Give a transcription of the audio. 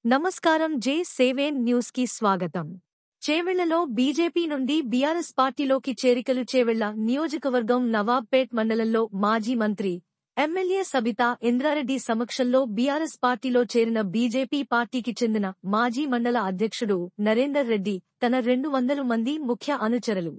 నమస్కారం. J7 news కి స్వాగతం. చేవెళ్లలో బీజేపీ నుండి బీఆర్ఎస్ పార్టీలోకి చేరికలు. చేవెళ్ల నియోజకవర్గం నవాబ్పేట్ మండలంలో మాజీ మంత్రి, ఎమ్మెల్యే సబితా ఇంద్రారెడ్డి సమక్షంలో బీఆర్ఎస్ పార్టీలో చేరిన బీజేపీ పార్టీకి చెందిన మాజీ మండల అధ్యక్షుడు నరేందర్ రెడ్డి తన 200 మంది ముఖ్య అనుచరులు